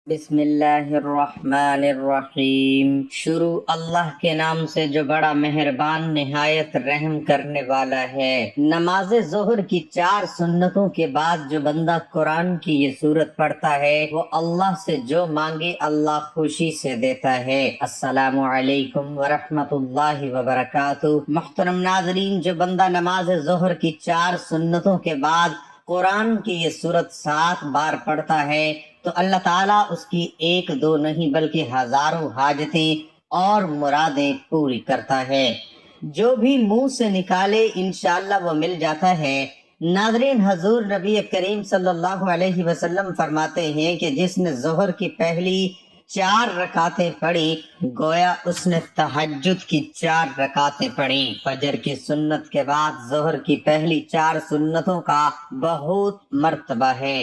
بسم اللہ الرحمن الرحیم۔ شروع اللہ کے نام سے جو بڑا مہربان نہایت رحم کرنے والا ہے۔ نماز ظہر کی 4 سنتوں کے بعد جو بندہ قرآن کی یہ سورت پڑھتا ہے وہ اللہ سے جو مانگے اللہ خوشی سے دیتا ہے۔ السلام علیکم ورحمۃ اللہ وبرکاتہ۔ محترم ناظرین، جو بندہ نماز ظہر کی 4 سنتوں کے بعد قرآن کی یہ سورت 7 بار پڑھتا ہے تو اللہ تعالیٰ اس کی 1 2 نہیں بلکہ ہزاروں حاجتیں اور مرادیں پوری کرتا ہے۔ جو بھی منہ سے نکالے انشاءاللہ وہ مل جاتا ہے۔ ناظرین، حضور نبی کریم صلی اللہ علیہ وسلم فرماتے ہیں کہ جس نے ظہر کی پہلی 4 رکعتیں پڑھی گویا اس نے تہجد کی 4 رکعتیں پڑھی۔ فجر کی سنت کے بعد ظہر کی پہلی 4 سنتوں کا بہت مرتبہ ہے۔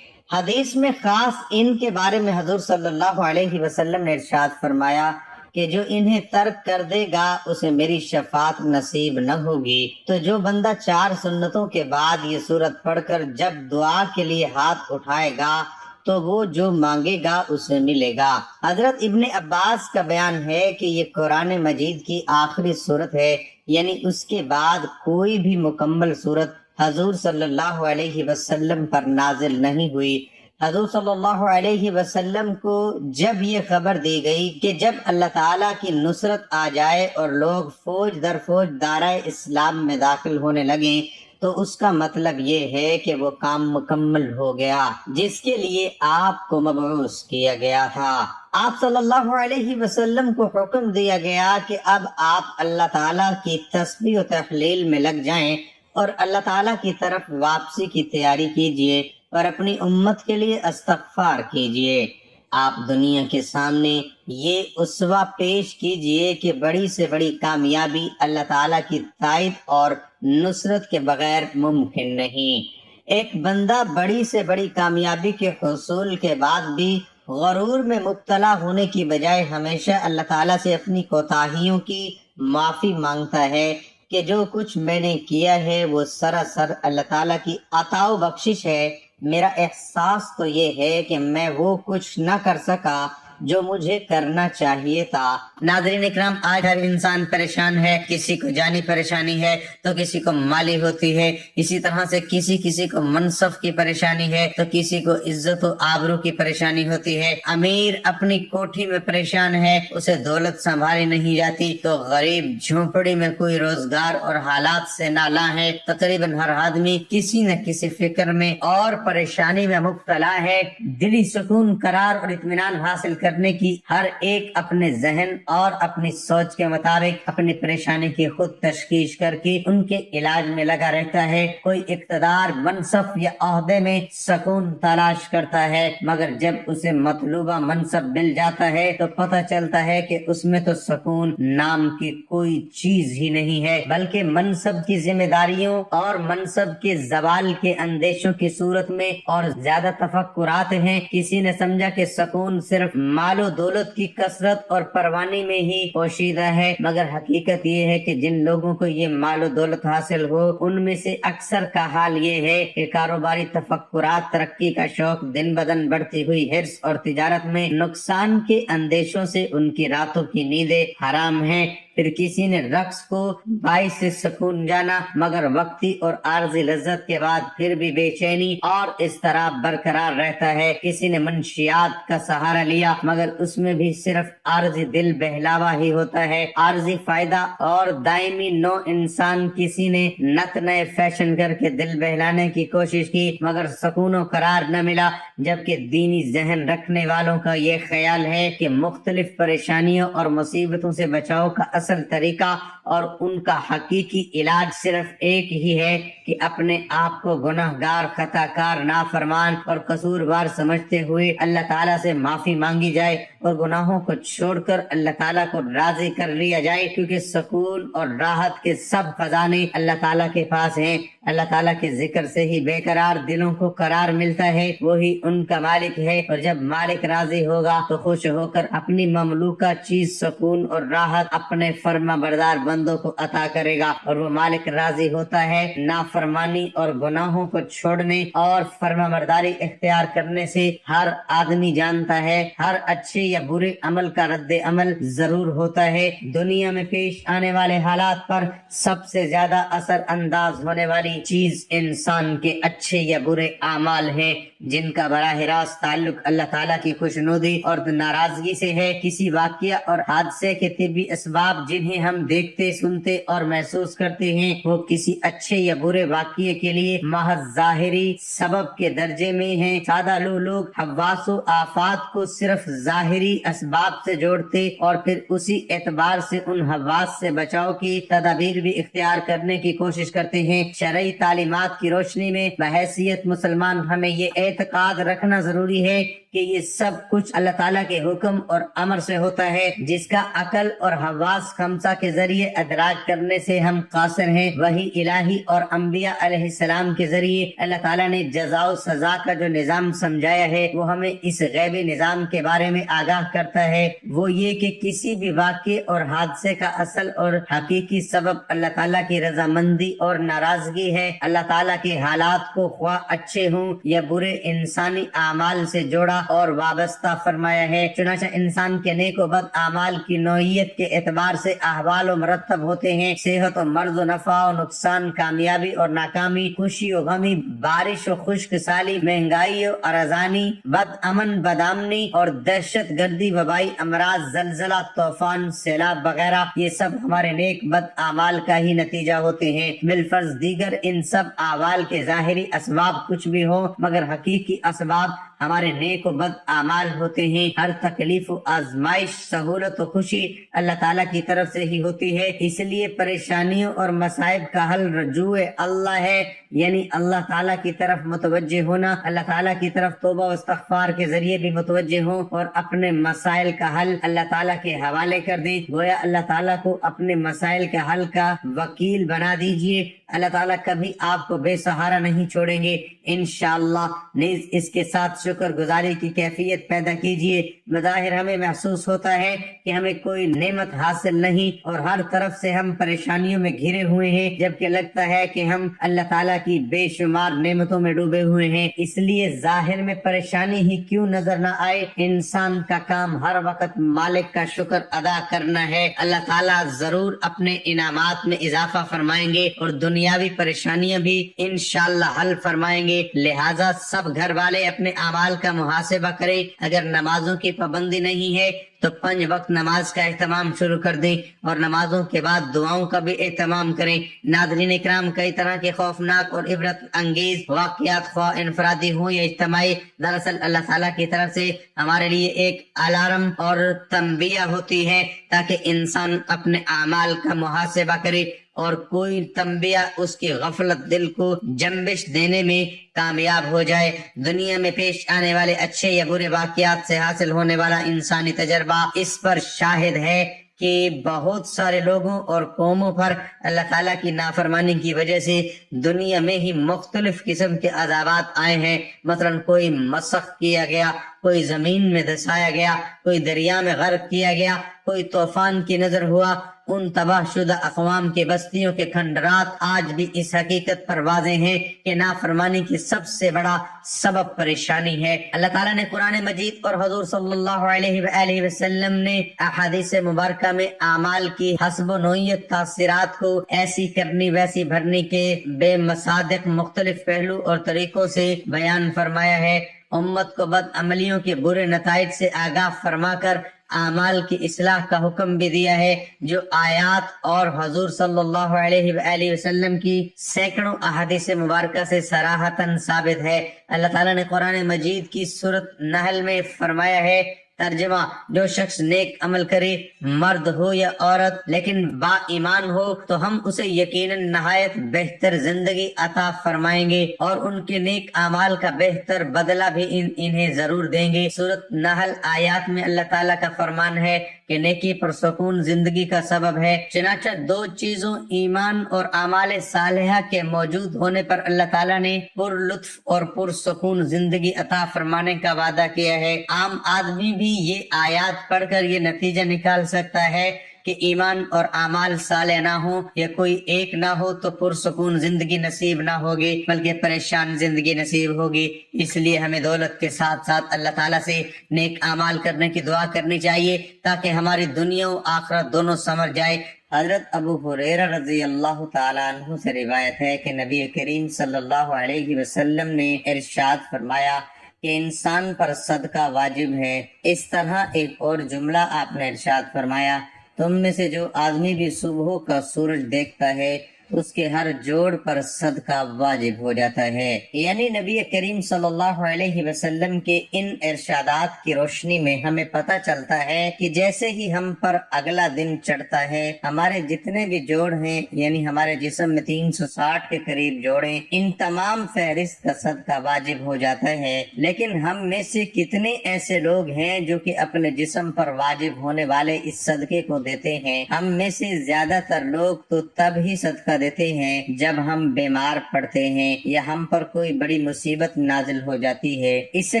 حدیث میں خاص ان کے بارے میں حضور صلی اللہ علیہ وسلم نے ارشاد فرمایا کہ جو انہیں ترک کر دے گا اسے میری شفاعت نصیب نہ ہوگی۔ تو جو بندہ 4 سنتوں کے بعد یہ سورت پڑھ کر جب دعا کے لیے ہاتھ اٹھائے گا تو وہ جو مانگے گا اسے ملے گا۔ حضرت ابن عباس کا بیان ہے کہ یہ قرآن مجید کی آخری سورت ہے، یعنی اس کے بعد کوئی بھی مکمل سورت حضور صلی اللہ علیہ وسلم پر نازل نہیں ہوئی۔ حضور صلی اللہ علیہ وسلم کو جب یہ خبر دی گئی کہ جب اللہ تعالیٰ کی نصرت آ جائے اور لوگ فوج در فوج دائرہ اسلام میں داخل ہونے لگیں تو اس کا مطلب یہ ہے کہ وہ کام مکمل ہو گیا جس کے لیے آپ کو مبعوث کیا گیا تھا۔ آپ صلی اللہ علیہ وسلم کو حکم دیا گیا کہ اب آپ اللہ تعالیٰ کی تسبیح و تحلیل میں لگ جائیں اور اللہ تعالیٰ کی طرف واپسی کی تیاری کیجیے اور اپنی امت کے لیے استغفار کیجیے۔ آپ دنیا کے سامنے یہ اسوہ پیش کیجیے کہ بڑی سے بڑی کامیابی اللہ تعالیٰ کی تائید اور نصرت کے بغیر ممکن نہیں۔ ایک بندہ بڑی سے بڑی کامیابی کے حصول کے بعد بھی غرور میں مبتلا ہونے کی بجائے ہمیشہ اللہ تعالیٰ سے اپنی کوتاہیوں کی معافی مانگتا ہے کہ جو کچھ میں نے کیا ہے وہ سراسر اللہ تعالیٰ کی عطا و بخشش ہے۔ میرا احساس تو یہ ہے کہ میں وہ کچھ نہ کر سکا جو مجھے کرنا چاہیے تھا۔ ناظرین اکرام، آج ہر انسان پریشان ہے، کسی کو جانی پریشانی ہے تو کسی کو مالی ہوتی ہے، اسی طرح سے کسی کو منصب کی پریشانی ہے تو کسی کو عزت و آبرو کی پریشانی ہوتی ہے۔ امیر اپنی کوٹھی میں پریشان ہے، اسے دولت سنبھالی نہیں جاتی تو غریب جھونپڑی میں کوئی روزگار اور حالات سے نالاں ہے۔ تقریباً ہر آدمی کسی نہ کسی فکر میں اور پریشانی میں مبتلا ہے۔ دلی سکون، قرار اور اطمینان حاصل کرنے کی ہر ایک اپنے ذہن اور اپنی سوچ کے مطابق اپنی پریشانی کی خود تشخیص کر کے ان کے علاج میں لگا رہتا ہے۔ کوئی اقتدار، منصب یا عہدے میں سکون تلاش کرتا ہے، مگر جب اسے مطلوبہ منصب مل جاتا ہے تو پتہ چلتا ہے کہ اس میں تو سکون نام کی کوئی چیز ہی نہیں ہے، بلکہ منصب کی ذمہ داریوں اور منصب کے زوال کے اندیشوں کی صورت میں اور زیادہ تفکرات ہیں۔ کسی نے سمجھا کہ سکون صرف مال و دولت کی کثرت اور پروانی میں ہی پوشیدہ ہے، مگر حقیقت یہ ہے کہ جن لوگوں کو یہ مال و دولت حاصل ہو ان میں سے اکثر کا حال یہ ہے کہ کاروباری تفکرات، ترقی کا شوق، دن بدن بڑھتی ہوئی حرص اور تجارت میں نقصان کے اندیشوں سے ان کی راتوں کی نیندیں حرام ہیں۔ پھر کسی نے رقص کو باعث سکون جانا، مگر وقتی اور عارضی لذت کے بعد پھر بھی بے چینی اور اضطراب برقرار رہتا ہے۔ کسی نے منشیات کا سہارا لیا، مگر اس میں بھی صرف عارضی دل بہلاوا ہی ہوتا ہے، عارضی فائدہ اور دائمی نو انسان۔ کسی نے نت نئے فیشن کر کے دل بہلانے کی کوشش کی، مگر سکون و قرار نہ ملا، جبکہ دینی ذہن رکھنے والوں کا یہ خیال ہے کہ مختلف پریشانیوں اور مصیبتوں سے بچاؤ کا اصل طریقہ اور ان کا حقیقی علاج صرف ایک ہی ہے کہ اپنے آپ کو گناہگار، خطا کار، نافرمان اور قصوروار سمجھتے ہوئے اللہ تعالیٰ سے معافی مانگی جائے اور گناہوں کو چھوڑ کر اللہ تعالیٰ کو راضی کر لیا جائے، کیونکہ سکون اور راحت کے سب خزانے اللہ تعالیٰ کے پاس ہیں۔ اللہ تعالیٰ کے ذکر سے ہی بے قرار دلوں کو قرار ملتا ہے، وہی ان کا مالک ہے، اور جب مالک راضی ہوگا تو خوش ہو کر اپنی مملوکہ چیز سکون اور راحت اپنے فرما بردار بندوں کو عطا کرے گا۔ اور وہ مالک راضی ہوتا ہے نافرمانی اور گناہوں کو چھوڑنے اور فرما برداری اختیار کرنے سے۔ ہر آدمی جانتا ہے ہر اچھے یا برے عمل کا رد عمل ضرور ہوتا ہے۔ دنیا میں پیش آنے والے حالات پر سب سے زیادہ اثر انداز ہونے والی چیز انسان کے اچھے یا برے اعمال ہیں، جن کا براہ راست تعلق اللہ تعالیٰ کی خوشنودی اور ناراضگی سے ہے۔ کسی واقعہ اور حادثے کے طبی اسباب جنہیں ہم دیکھتے، سنتے اور محسوس کرتے ہیں، وہ کسی اچھے یا برے واقعے کے لیے محض ظاہری سبب کے درجے میں ہیں۔ سادہ لوگ حواس و آفات کو صرف ظاہری اسباب سے جوڑتے اور پھر اسی اعتبار سے ان حواس سے بچاؤ کی تدابیر بھی اختیار کرنے کی کوشش کرتے ہیں۔ شرعی تعلیمات کی روشنی میں بحیثیت مسلمان ہمیں یہ اعتقاد رکھنا ضروری ہے کہ یہ سب کچھ اللہ تعالیٰ کے حکم اور امر سے ہوتا ہے، جس کا عقل اور حواس خمسہ کے ذریعے ادراک کرنے سے ہم قاصر ہیں۔ وہی الہی اور انبیاء علیہ السلام کے ذریعے اللہ تعالیٰ نے جزا و سزا کا جو نظام سمجھایا ہے، وہ ہمیں اس غیبی نظام کے بارے میں آگاہ کرتا ہے۔ وہ یہ کہ کسی بھی واقعے اور حادثے کا اصل اور حقیقی سبب اللہ تعالیٰ کی رضامندی اور ناراضگی ہے۔ اللہ تعالیٰ کے حالات کو خواہ اچھے ہوں یا برے انسانی اعمال سے جوڑا اور وابستہ فرمایا ہے۔ چنانچہ انسان کے نیک و بد اعمال کی نوعیت کے اعتبار سے احوال و مرتب ہوتے ہیں۔ صحت و مرض و نفع و نقصان، کامیابی اور ناکامی، خوشی و غمی، بارش و خشک سالی، مہنگائی و ارزانی، بد امن بدامنی اور دہشت گردی، وبائی امراض، زلزلہ، طوفان، سیلاب وغیرہ، یہ سب ہمارے نیک بد اعمال کا ہی نتیجہ ہوتے ہیں۔ بالفرض دیگر ان سب اعمال کے ظاہری اسباب کچھ بھی ہوں، مگر حقیقی اسباب ہمارے نیک و بد اعمال ہوتے ہیں۔ ہر تکلیف و آزمائش، سہولت و خوشی اللہ تعالیٰ کی طرف سے ہی ہوتی ہے۔ اس لیے پریشانیوں اور مصائب کا حل رجوع اللہ ہے، یعنی اللہ تعالیٰ کی طرف متوجہ ہونا، اللہ تعالیٰ کی طرف توبہ و استغفار کے ذریعے بھی متوجہ ہوں اور اپنے مسائل کا حل اللہ تعالیٰ کے حوالے کر دیں۔ گویا اللہ تعالیٰ کو اپنے مسائل کے حل کا وکیل بنا دیجئے۔ اللہ تعالیٰ کبھی آپ کو بے سہارا نہیں چھوڑیں گے انشاءاللہ۔ نیز اس کے ساتھ شکر گزاری کی کیفیت پیدا کیجئے۔ بظاہر ہمیں محسوس ہوتا ہے کہ ہمیں کوئی نعمت حاصل نہیں اور ہر طرف سے ہم پریشانیوں میں گھرے ہوئے ہیں، جبکہ لگتا ہے کہ ہم اللہ تعالیٰ کی بے شمار نعمتوں میں ڈوبے ہوئے ہیں۔ اس لیے ظاہر میں پریشانی ہی کیوں نظر نہ آئے، انسان کا کام ہر وقت مالک کا شکر ادا کرنا ہے۔ اللہ تعالیٰ ضرور اپنے انعامات میں اضافہ فرمائیں گے اور دنیاوی پریشانیاں بھی انشاءاللہ حل فرمائیں گے۔ لہٰذا سب گھر والے اپنے اعمال کا محاسبہ کریں۔ اگر نمازوں کی پابندی نہیں ہے تو 5 وقت نماز کا اہتمام شروع کر دیں اور نمازوں کے بعد دعاؤں کا بھی اہتمام کریں۔ ناظرین اکرام، کئی طرح کے خوفناک اور عبرت انگیز واقعات، خواہ انفرادی ہوں یا اجتماعی، دراصل اللہ تعالیٰ کی طرف سے ہمارے لیے ایک الارم اور تنبیہ ہوتی ہے تاکہ انسان اپنے اعمال کا محاسبہ کرے اور کوئی تنبیہ اس کی غفلت دل کو جنبش دینے میں کامیاب ہو جائے۔ دنیا میں پیش آنے والے اچھے یا برے واقعات سے حاصل ہونے والا انسانی تجربہ اس پر شاہد ہے کہ بہت سارے لوگوں اور قوموں پر اللہ تعالیٰ کی نافرمانی کی وجہ سے دنیا میں ہی مختلف قسم کے عذابات آئے ہیں۔ مثلا کوئی مسخ کیا گیا، کوئی زمین میں دھسایا گیا، کوئی دریا میں غرق کیا گیا، کوئی طوفان کی نظر ہوا۔ ان تباہ شدہ اقوام کے بستیوں کے کھنڈرات آج بھی اس حقیقت پر واضح ہیں کہ نافرمانی کی سب سے بڑا سبب پریشانی ہے۔ اللہ تعالیٰ نے قرآن مجید اور حضور صلی اللہ علیہ وآلہ وسلم نے احادیث مبارکہ میں اعمال کی حسب و نوعیت تاثیرات کو ایسی کرنی ویسی بھرنی کے بے مصادق مختلف پہلو اور طریقوں سے بیان فرمایا ہے۔ امت کو بد عملیوں کے برے نتائج سے آگاہ فرما کر اعمال کی اصلاح کا حکم بھی دیا ہے، جو آیات اور حضور صلی اللہ علیہ وآلہ وسلم کی سینکڑوں احادیث مبارکہ سے صراحتاً ثابت ہے۔ اللہ تعالیٰ نے قرآن مجید کی سورۃ نحل میں فرمایا ہے ترجمہ: جو شخص نیک عمل کرے، مرد ہو یا عورت، لیکن با ایمان ہو، تو ہم اسے یقیناً نہایت بہتر زندگی عطا فرمائیں گے اور ان کے نیک اعمال کا بہتر بدلہ بھی انہیں ضرور دیں گے۔ سورۃ نحل آیات میں اللہ تعالیٰ کا فرمان ہے کہ نیکی پرسکون زندگی کا سبب ہے۔ چنانچہ دو چیزوں ایمان اور اعمال صالحہ کے موجود ہونے پر اللہ تعالیٰ نے پر لطف اور پرسکون زندگی عطا فرمانے کا وعدہ کیا ہے۔ عام آدمی بھی یہ آیات پڑھ کر یہ نتیجہ نکال سکتا ہے کہ ایمان اور اعمال صالح نہ ہوں یا کوئی ایک نہ ہو تو پرسکون زندگی نصیب نہ ہوگی بلکہ پریشان زندگی نصیب ہوگی۔ اس لیے ہمیں دولت کے ساتھ ساتھ اللہ تعالیٰ سے نیک اعمال کرنے کی دعا کرنی چاہیے تاکہ ہماری دنیا و آخرت دونوں سنور جائے۔ حضرت ابو ہریرہ رضی اللہ تعالیٰ عنہ سے روایت ہے کہ نبی کریم صلی اللہ علیہ وسلم نے ارشاد فرمایا کہ انسان پر صدقہ واجب ہے۔ اس طرح ایک اور جملہ آپ نے ارشاد فرمایا، تم میں سے جو آدمی بھی صبح کا سورج دیکھتا ہے اس کے ہر جوڑ پر صدقہ واجب ہو جاتا ہے۔ یعنی نبی کریم صلی اللہ علیہ وسلم کے ان ارشادات کی روشنی میں ہمیں پتہ چلتا ہے کہ جیسے ہی ہم پر اگلا دن چڑھتا ہے، ہمارے جتنے بھی جوڑ ہیں، یعنی ہمارے جسم میں 360 کے قریب جوڑیں، ان تمام فہرست کا صدقہ واجب ہو جاتا ہے۔ لیکن ہم میں سے کتنے ایسے لوگ ہیں جو کہ اپنے جسم پر واجب ہونے والے اس صدقے کو دیتے ہیں؟ ہم میں سے زیادہ تر لوگ تو تب ہی صدقہ دیتے ہیں جب ہم بیمار پڑتے ہیں یا ہم پر کوئی بڑی مصیبت نازل ہو جاتی ہے۔ اس سے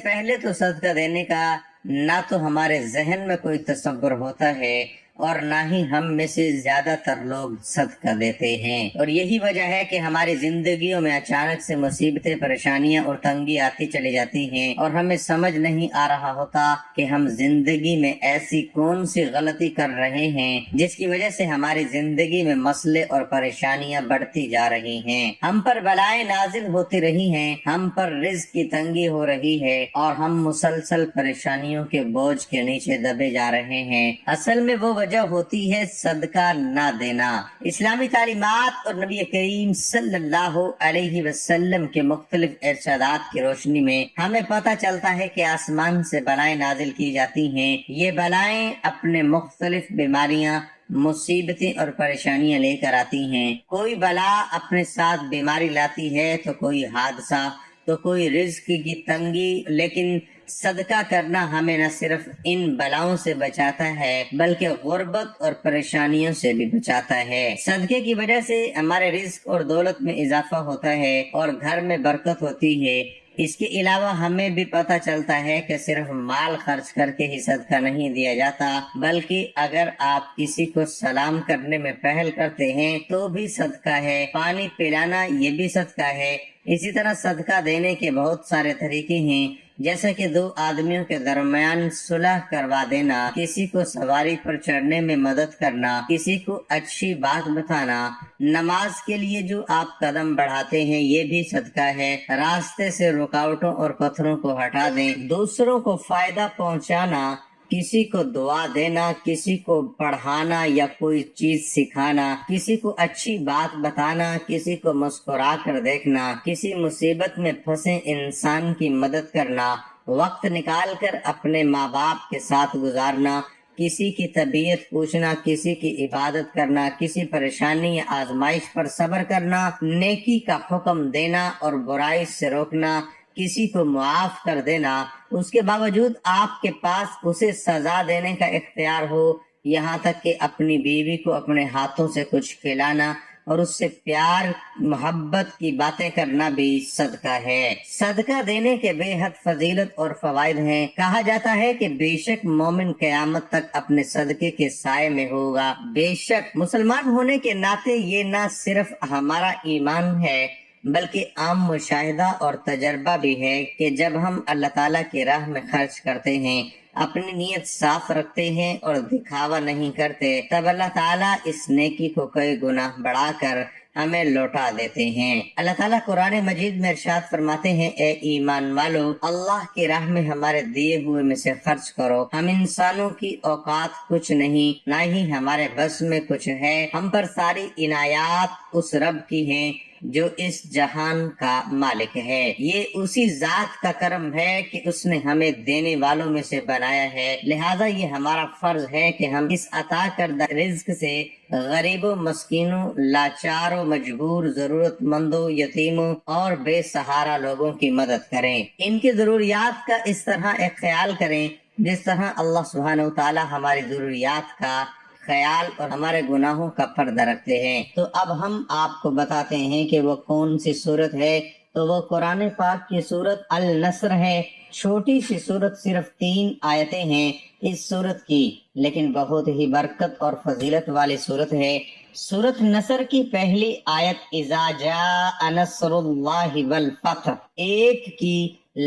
پہلے تو صدقہ دینے کا نہ تو ہمارے ذہن میں کوئی تصور ہوتا ہے اور نہ ہی ہم میں سے زیادہ تر لوگ صدقہ دیتے ہیں، اور یہی وجہ ہے کہ ہماری زندگیوں میں اچانک سے مصیبتیں، پریشانیاں اور تنگی آتی چلی جاتی ہیں اور ہمیں سمجھ نہیں آ رہا ہوتا کہ ہم زندگی میں ایسی کون سی غلطی کر رہے ہیں جس کی وجہ سے ہماری زندگی میں مسئلے اور پریشانیاں بڑھتی جا رہی ہیں۔ ہم پر بلائیں نازل ہوتی رہی ہیں، ہم پر رزق کی تنگی ہو رہی ہے اور ہم مسلسل پریشانیوں کے بوجھ کے نیچے دبے جا رہے ہیں۔ اصل میں وہ وجہ ہوتی ہے صدقہ نہ دینا۔ اسلامی تعلیمات اور نبی کریم صلی اللہ علیہ وسلم کے مختلف ارشادات کی روشنی میں ہمیں پتہ چلتا ہے کہ آسمان سے بلائیں نازل کی جاتی ہیں۔ یہ بلائیں اپنے مختلف بیماریاں، مصیبتیں اور پریشانیاں لے کر آتی ہیں۔ کوئی بلا اپنے ساتھ بیماری لاتی ہے تو کوئی حادثہ، تو کوئی رزق کی تنگی، لیکن صدقہ کرنا ہمیں نہ صرف ان بلاؤں سے بچاتا ہے بلکہ غربت اور پریشانیوں سے بھی بچاتا ہے۔ صدقے کی وجہ سے ہمارے رزق اور دولت میں اضافہ ہوتا ہے اور گھر میں برکت ہوتی ہے۔ اس کے علاوہ ہمیں بھی پتہ چلتا ہے کہ صرف مال خرچ کر کے ہی صدقہ نہیں دیا جاتا، بلکہ اگر آپ کسی کو سلام کرنے میں پہل کرتے ہیں تو بھی صدقہ ہے، پانی پلانا یہ بھی صدقہ ہے۔ اسی طرح صدقہ دینے کے بہت سارے طریقے ہیں، جیسا کہ دو آدمیوں کے درمیان صلح کروا دینا، کسی کو سواری پر چڑھنے میں مدد کرنا، کسی کو اچھی بات بتانا، نماز کے لیے جو آپ قدم بڑھاتے ہیں یہ بھی صدقہ ہے، راستے سے رکاوٹوں اور پتھروں کو ہٹا دیں، دوسروں کو فائدہ پہنچانا، کسی کو دعا دینا، کسی کو پڑھانا یا کوئی چیز سکھانا، کسی کو اچھی بات بتانا، کسی کو مسکرا کر دیکھنا، کسی مصیبت میں پھنسے انسان کی مدد کرنا، وقت نکال کر اپنے ماں باپ کے ساتھ گزارنا، کسی کی طبیعت پوچھنا، کسی کی عبادت کرنا، کسی پریشانی یا آزمائش پر صبر کرنا، نیکی کا حکم دینا اور برائی سے روکنا، کسی کو معاف کر دینا، اس کے باوجود آپ کے پاس اسے سزا دینے کا اختیار ہو، یہاں تک کہ اپنی بیوی کو اپنے ہاتھوں سے کچھ کھلانا اور اس سے پیار محبت کی باتیں کرنا بھی صدقہ ہے۔ صدقہ دینے کے بے حد فضیلت اور فوائد ہیں۔ کہا جاتا ہے کہ بے شک مومن قیامت تک اپنے صدقے کے سائے میں ہوگا۔ بے شک مسلمان ہونے کے ناطے یہ نہ صرف ہمارا ایمان ہے بلکہ عام مشاہدہ اور تجربہ بھی ہے کہ جب ہم اللہ تعالیٰ کی راہ میں خرچ کرتے ہیں، اپنی نیت صاف رکھتے ہیں اور دکھاوا نہیں کرتے، تب اللہ تعالیٰ اس نیکی کو کئی گنا بڑھا کر ہمیں لوٹا دیتے ہیں۔ اللہ تعالیٰ قرآن مجید میں ارشاد فرماتے ہیں، اے ایمان والو، اللہ کی راہ میں ہمارے دیے ہوئے میں سے خرچ کرو۔ ہم انسانوں کی اوقات کچھ نہیں، نہ ہی ہمارے بس میں کچھ ہے، ہم پر ساری عنایات اس رب کی ہیں جو اس جہان کا مالک ہے۔ یہ اسی ذات کا کرم ہے کہ اس نے ہمیں دینے والوں میں سے بنایا ہے، لہذا یہ ہمارا فرض ہے کہ ہم اس عطا کردہ رزق سے غریبوں، مسکینوں، لاچاروں، مجبور، ضرورت مندوں، یتیموں اور بے سہارا لوگوں کی مدد کریں۔ ان کی ضروریات کا اس طرح ایک خیال کریں جس طرح اللہ سبحانہ وتعالی ہماری ضروریات کا خیال اور ہمارے گناہوں کا پردہ رکھتے ہیں۔ تو اب ہم آپ کو بتاتے ہیں کہ وہ کون سی صورت ہے۔ تو وہ قرآن پاک کی صورت النصر ہے۔ چھوٹی سی صورت، صرف 3 آیتیں ہیں اس صورت کی، لیکن بہت ہی برکت اور فضیلت والی صورت ہے۔ سورت نصر کی پہلی آیت اذا جاء نصر اللہ والفتح، ایک کی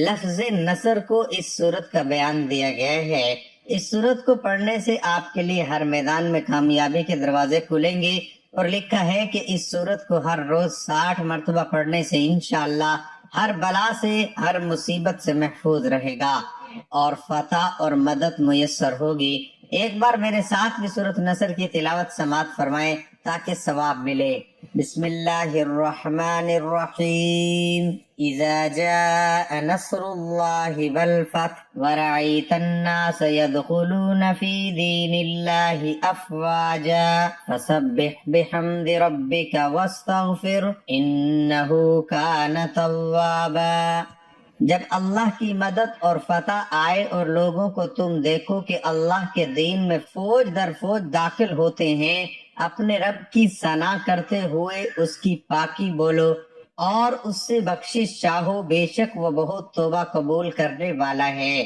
لفظ نصر کو اس صورت کا بیان دیا گیا ہے۔ اس صورت کو پڑھنے سے آپ کے لیے ہر میدان میں کامیابی کے دروازے کھلیں گے، اور لکھا ہے کہ اس صورت کو ہر روز 60 مرتبہ پڑھنے سے انشاءاللہ ہر بلا سے، ہر مصیبت سے محفوظ رہے گا اور فتح اور مدد میسر ہوگی۔ ایک بار میرے ساتھ بھی سورۃ نصر کی تلاوت سماعت فرمائیں تاکہ ثواب ملے۔ بسم اللہ الرحمن الرحیم اذا جاء نصر اللہ والفتح ورأیت الناس يدخلون فی دین اللہ افواجا فسبح بحمد ربک واستغفر انہ کان توابا۔ جب اللہ کی مدد اور فتح آئے اور لوگوں کو تم دیکھو کہ اللہ کے دین میں فوج در فوج داخل ہوتے ہیں، اپنے رب کی ثنا کرتے ہوئے اس کی پاکی بولو اور اس سے بخشش چاہو، بے شک وہ بہت توبہ قبول کرنے والا ہے۔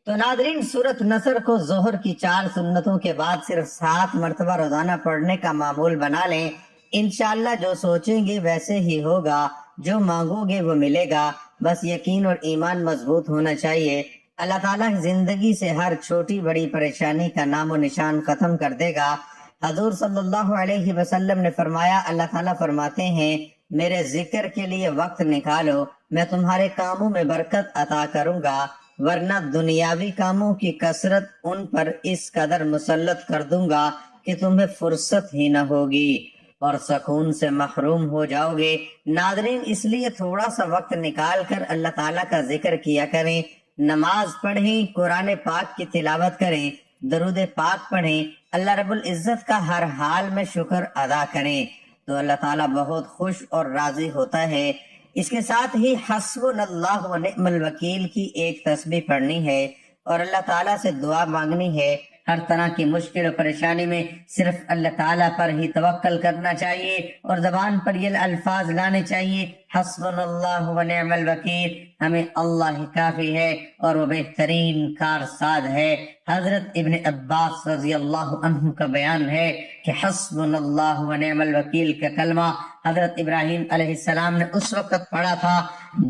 تو ناظرین، سورۃ نصر کو ظہر کی 4 سنتوں کے بعد صرف 7 مرتبہ روزانہ پڑھنے کا معمول بنا لیں۔ انشاءاللہ جو سوچیں گے ویسے ہی ہوگا، جو مانگو گے وہ ملے گا، بس یقین اور ایمان مضبوط ہونا چاہیے۔ اللہ تعالیٰ زندگی سے ہر چھوٹی بڑی پریشانی کا نام و نشان ختم کر دے گا۔ حضور صلی اللہ علیہ وسلم نے فرمایا، اللہ تعالیٰ فرماتے ہیں میرے ذکر کے لیے وقت نکالو، میں تمہارے کاموں میں برکت عطا کروں گا، ورنہ دنیاوی کاموں کی کثرت ان پر اس قدر مسلط کر دوں گا کہ تمہیں فرصت ہی نہ ہوگی اور سکون سے محروم ہو جاؤ گے۔ ناظرین، اس لیے تھوڑا سا وقت نکال کر اللہ تعالیٰ کا ذکر کیا کریں، نماز پڑھیں، قرآن پاک کی تلاوت کریں، درود پاک پڑھیں، اللہ رب العزت کا ہر حال میں شکر ادا کریں تو اللہ تعالیٰ بہت خوش اور راضی ہوتا ہے۔ اس کے ساتھ ہی حسبنا اللہ و نعم الوکیل کی ایک تسبیح پڑھنی ہے اور اللہ تعالیٰ سے دعا مانگنی ہے۔ ہر طرح کی مشکل و پریشانی میں صرف اللہ تعالیٰ پر ہی توکل کرنا چاہیے اور زبان پر یہ الفاظ لانے چاہیے، حسبنا اللہ و نعم الوکیل، ہمیں اللہ ہی کافی ہے اور وہ بہترین کارساز ہے۔ حضرت ابن عباس رضی اللہ عنہ کا بیان ہے کہ حسبنا اللہ و نعم الوکیل کا کلمہ حضرت ابراہیم علیہ السلام نے اس وقت پڑھا تھا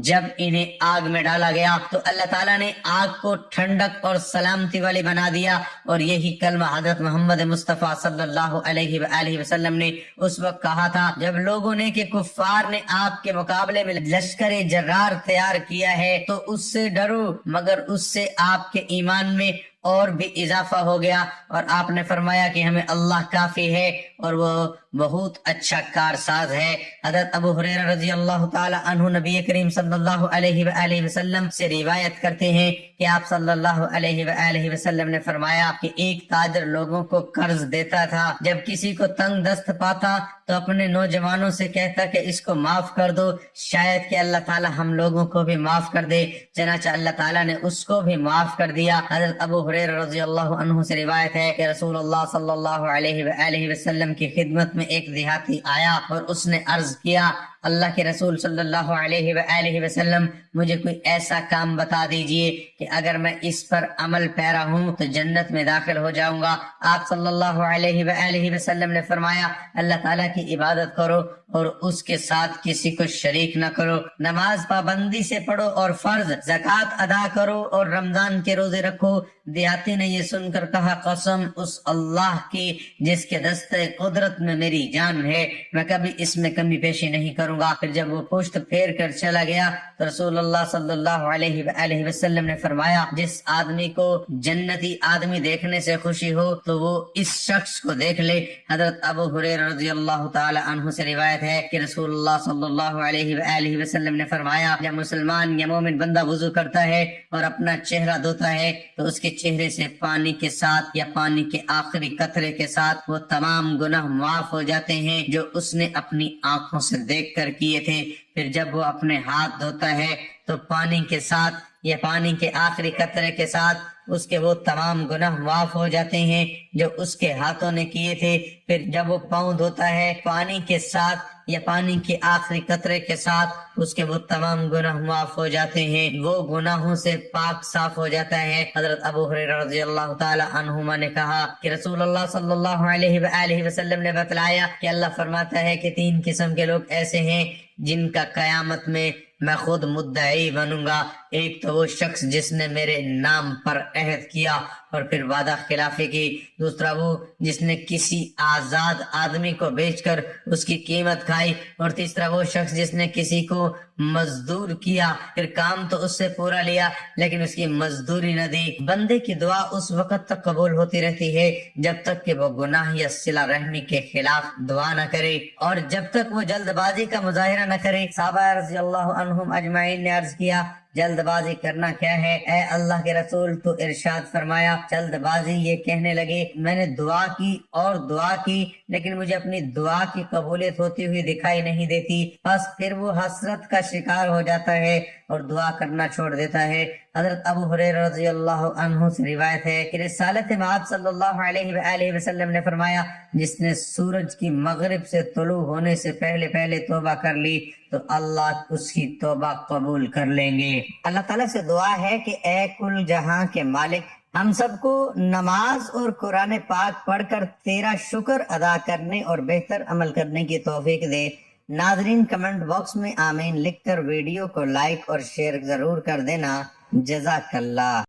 جب انہیں آگ میں ڈالا گیا، تو اللہ تعالیٰ نے آگ کو ٹھنڈک اور سلامتی والی بنا دیا، اور یہی کلمہ حضرت محمد مصطفیٰ صلی اللہ علیہ وآلہ وسلم نے اس وقت کہا تھا جب لوگوں نے کہ کفار نے آپ کے مقابلے میں لشکر جرار تیار کیا ہے تو اس سے ڈرو، مگر اس سے آپ کے ایمان میں اور بھی اضافہ ہو گیا، اور آپ نے فرمایا کہ ہمیں اللہ کافی ہے اور وہ بہت اچھا کارساز ہے۔ حضرت ابو ہریرہ رضی اللہ تعالی عنہ نبی کریم صلی اللہ علیہ وآلہ وسلم سے روایت کرتے ہیں کہ آپ صلی اللہ علیہ وآلہ وسلم نے فرمایا کہ ایک تاجر لوگوں کو قرض دیتا تھا، جب کسی کو تنگ دست پاتا تو اپنے نوجوانوں سے کہتا کہ اس کو معاف کر دو، شاید کہ اللہ تعالی ہم لوگوں کو بھی معاف کر دے، چنانچہ اللہ تعالیٰ نے اس کو بھی معاف کر دیا۔ حضرت ابو ہریرہ رضی اللہ عنہ سے روایت ہے کہ رسول اللہ صلی اللہ علیہ وآلہ وسلم کی خدمت میں ایک دیہاتی آیا اور اس نے عرض کیا، اللہ کے رسول صلی اللہ علیہ وآلہ وسلم، مجھے کوئی ایسا کام بتا دیجئے کہ اگر میں اس پر عمل پیرا ہوں تو جنت میں داخل ہو جاؤں گا۔ آپ صلی اللہ علیہ وآلہ وسلم نے فرمایا، اللہ تعالیٰ کی عبادت کرو اور اس کے ساتھ کسی کو شریک نہ کرو، نماز پابندی سے پڑھو اور فرض، زکوٰۃ ادا کرو اور رمضان کے روزے رکھو۔ دیہاتی نے یہ سن کر کہا، قسم اس اللہ کی جس کے دستے قدرت میں میری جان ہے، میں کبھی اس میں کمی پیشی نہیں کروں گا۔ پھر جب وہ پشت پھیر کر چلا گیا تو رسول اللہ صلی اللہ علیہ وآلہ وسلم نے فرمایا، جس آدمی کو جنتی آدمی دیکھنے سے خوشی ہو تو وہ اس شخص کو دیکھ لے۔ حضرت ابو ہریرہ رضی اللہ تعالی عنہ سے روایت روایت ہے کہ رسول اللہ صلی اللہ علیہ وآلہ وسلم نے فرمایا جب مسلمان یا مومن بندہ وضو کرتا ہے اور اپنا چہرہ دھوتا ہے تو اس کے چہرے سے پانی کے ساتھ یا پانی کے آخری قطرے کے ساتھ وہ تمام گناہ معاف ہو جاتے ہیں جو اس نے اپنی آنکھوں سے دیکھ کر کیے تھے۔ پھر جب وہ اپنے ہاتھ دھوتا ہے تو پانی کے ساتھ یا پانی کے آخری قطرے کے ساتھ اس کے وہ تمام گناہ معاف ہو جاتے ہیں جو اس کے ہاتھوں نے کیے تھے۔ پھر جب وہ پاؤں دھوتا ہے پانی کے ساتھ یا پانی کے آخری قطرے کے ساتھ اس کے وہ تمام گناہ معاف ہو جاتے ہیں، وہ گناہوں سے پاک صاف ہو جاتا ہے۔ حضرت ابو ہریرہ رضی اللہ تعالی عنہما نے کہا کہ رسول اللہ صلی اللہ علیہ وآلہ وسلم نے بتلایا کہ اللہ فرماتا ہے کہ 3 قسم کے لوگ ایسے ہیں جن کا قیامت میں میں خود مدعی بنوں گا۔ ایک تو وہ شخص جس نے میرے نام پر عہد کیا اور پھر وعدہ خلافی کی، دوسرا وہ جس نے کسی آزاد آدمی کو بیچ کر اس کی قیمت کھائی، اور تیسرا وہ شخص جس نے کسی کو مزدور کیا، پھر کام تو اس سے پورا لیا لیکن اس کی مزدوری نہ دی۔ بندے کی دعا اس وقت تک قبول ہوتی رہتی ہے جب تک کہ وہ گناہ یا صلہ رحمی کے خلاف دعا نہ کرے اور جب تک وہ جلد بازی کا مظاہرہ نہ کرے۔ صحابہ رضی اللہ عنہم اجمعین نے عرض کیا جلد بازی کرنا کیا ہے اے اللہ کے رسول؟ تو ارشاد فرمایا جلد بازی یہ کہنے لگے میں نے دعا کی اور دعا کی لیکن مجھے اپنی دعا کی قبولیت ہوتی ہوئی دکھائی نہیں دیتی، بس پھر وہ حسرت کا شکار ہو جاتا ہے اور دعا کرنا چھوڑ دیتا ہے۔ حضرت ابو ہریرہ رضی اللہ عنہ سے روایت ہے کہ رسالت مآب صلی اللہ علیہ وآلہ وسلم نے فرمایا جس نے سورج کی مغرب سے طلوع ہونے سے پہلے توبہ کر لی تو اللہ اس کی توبہ قبول کر لیں گے۔ اللہ تعالیٰ سے دعا ہے کہ اے کل جہاں کے مالک ہم سب کو نماز اور قرآن پاک پڑھ کر تیرا شکر ادا کرنے اور بہتر عمل کرنے کی توفیق دے۔ ناظرین کمنٹ باکس میں آمین لکھ کر ویڈیو کو لائک اور شیئر ضرور کر دینا۔ جزاک اللہ۔